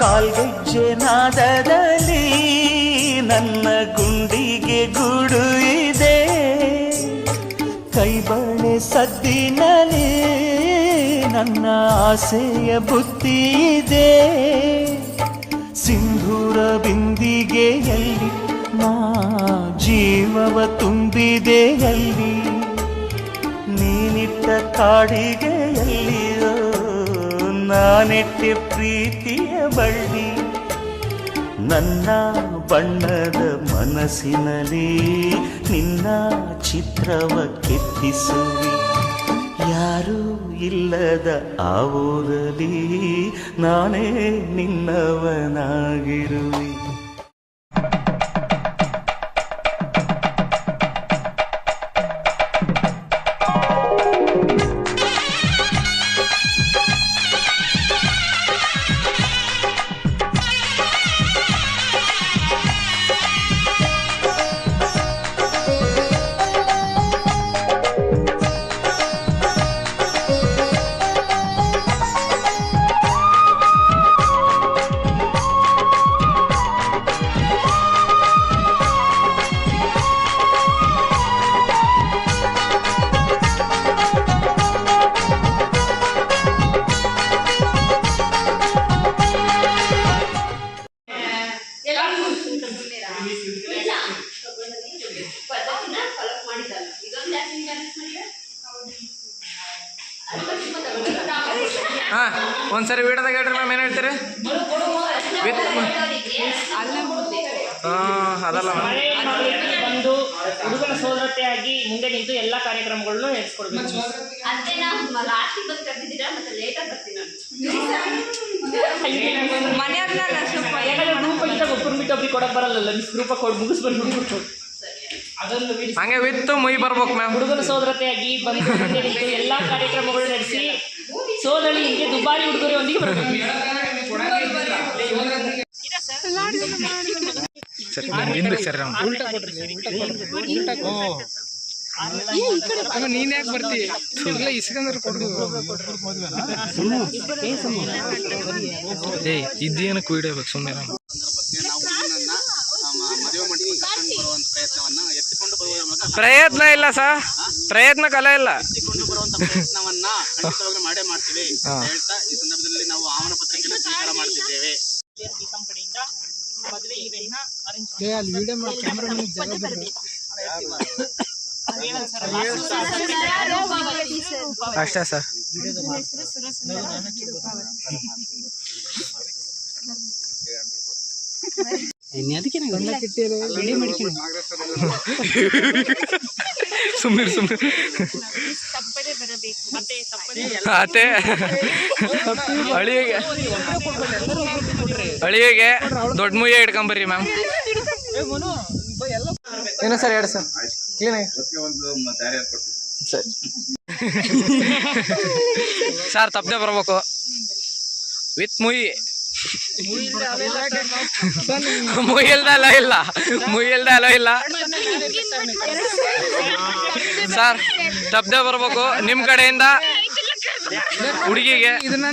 ಕಾಲ್ಗೆಜ್ಜೆ ನಾದದಲ್ಲಿ ನನ್ನ ಗುಂಡಿಗೆ ಗೂಡು ಇದೆ, ಕೈಬಳೆ ಸದ್ದಿನಲ್ಲಿ ನನ್ನ ಆಸೆಯ ಬುತ್ತಿ ಇದೆ. ಸಿಂಧೂರ ಬಿಂದಿಗೆಯಲ್ಲಿ ನಾ ಜೀವವ ತುಂಬಿದೆಯಲ್ಲಿ, ನೀನಿಟ್ಟ ಕಾಡಿಗೆಯಲ್ಲಿಯೋ ನಾನಿಟ್ಟೆ ಪ್ರೀತಿಯ ಬಳ್ಳಿ. ನನ್ನ ಬಣ್ಣದ ಮನಸ್ಸಿನಲ್ಲಿ ನಿನ್ನ ಚಿತ್ರವ ಕೆತ್ತಿಸುವಿ, ಯಾರೂ ಇಲ್ಲದ ಆ ಊರಲ್ಲಿ ನಾನೇ ನಿನ್ನವನಾಗಿರುವೆ. ಒಂದ್ಸರಿ ವಿಡಿಯೋದಾಗ ಹೇಳ್ರಿ ಮ್ಯಾಮ್, ಏನು ಹೇಳ್ತೀರಿ? ಅದಲ್ಲ ಬಂದು ಹುಡುಗನ ಸೋದರತೆಯಾಗಿ ಮುಂದೆ ನಿಂತು ಎಲ್ಲ ಕಾರ್ಯಕ್ರಮಗಳನ್ನು ನಡೆಸ್ಕೊಡ್ಬೇಕು. ಒಬ್ಬರು ಕೊಡಕ್ ಬರಲ್ಲ, ಗ್ರೂಪ್ ಕೊಟ್ಟು ಮುಗಿಸ್ಬಂದ್ಬಿಟ್ಟು ಹಂಗೆ ವಿತ್ತು ಮುಯಿ ಬರ್ಬೇಕು ಮ್ಯಾಮ್. ಹುಡುಗನ ಸೋದರತೆಯಾಗಿ ಬಂದು ಮುಂದೆ ನಿಂತು ಎಲ್ಲ ಕಾರ್ಯಕ್ರಮಗಳು ನಡೆಸಿ ಸೋದಳಿ ಹಿಂಗೆ ದುಬಾರಿ ಉಡುಗೊರೆಯೊಂದಿಗೆ ಬರಬೇಕು. ನೀನ್ ಯಾಕೆ ಬರ್ತಿ? ಇಲ್ಲ ಇಸ್ಕಂದ್ರೆ ಕೊಡು. ಇದೇನು ಕುಯ್ಡಬೇಕು ಸುಮ್ಮನೆ. ಪ್ರಯತ್ನ ಇಲ್ಲ ಸರ್, ಪ್ರಯತ್ನ ಕಲೆ ಇಲ್ಲ. ಮಾಡೇ ಮಾಡ್ತೀವಿ ಹೇಳ್ತಾ ಈ ಸಂದರ್ಭದಲ್ಲಿ ನಾವು ಆಹ್ವಾನ ಪತ್ರಿಕೆಯನ್ನು ಸ್ವೀಕಾರ ಮಾಡ್ತಿದ್ದೇವೆ. ಅಷ್ಟೇ ಸರ್. ಸುಮ್ಮನೆ ಅತ್ತೆ ಅಳಿಗೆ ದೊಡ್ಡ ಮುಯ್ಯ ಇಟ್ಕೊಂಬರ್ರಿ ಮ್ಯಾಮ್. ಏನೋ ಸರ್ ಹೇಳಿ ಸರ್. ಕ್ಲೀನಾಗಿ ಸರಿ ಸರ್, ತಪ್ಪದೆ ಬರ್ಬೇಕು ವಿತ್ ಮುಯಿ. ಮುಯ್ಯಲ್ದಲ್ಲ ಇಲ್ಲ, ಮುಯ್ಯಲ್ದಲ್ಲ ಇಲ್ಲ ಸರ್, ತಪ್ಪದೆ ಬರ್ಬೇಕು ನಿಮ್ಮ ಕಡೆಯಿಂದ ಹುಡುಗಿಗೆ. ಇದನ್ನ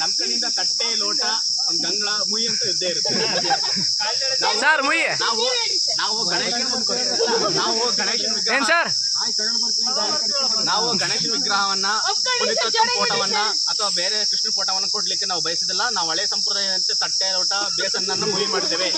ನಮ್ಮ ಕಡೆಯಿಂದ ತಟ್ಟೆ ಲೋಟ ಗಂಗಳ ಮುಯಿ ಅಂತ ಇದ್ದೇ ಇರುತ್ತೆ ಸರ್. ಮುಯಿ ನಾವು ಗಣೇಶನ ಏನ್ ಸರ್, ನಾವು ಗಣೇಶನ ವಿಗ್ರಹವನ್ನ, ಪುನೀತೋತ್ತಮ ಫೋಟೋವನ್ನ ಅಥವಾ ಬೇರೆ ಕೃಷ್ಣ ಫೋಟೋವನ್ನ ಕೊಡ್ಲಿಕ್ಕೆ ನಾವು ಬಯಸಿದಿಲ್ಲ. ನಾವು ಹಳೆ ಸಂಪ್ರದಾಯದಂತೆ ತಟ್ಟೆ ಲೋಟ ಬೇಸನ್ನನ್ನು ಮುಯಿ ಮಾಡ್ತೇವೆ.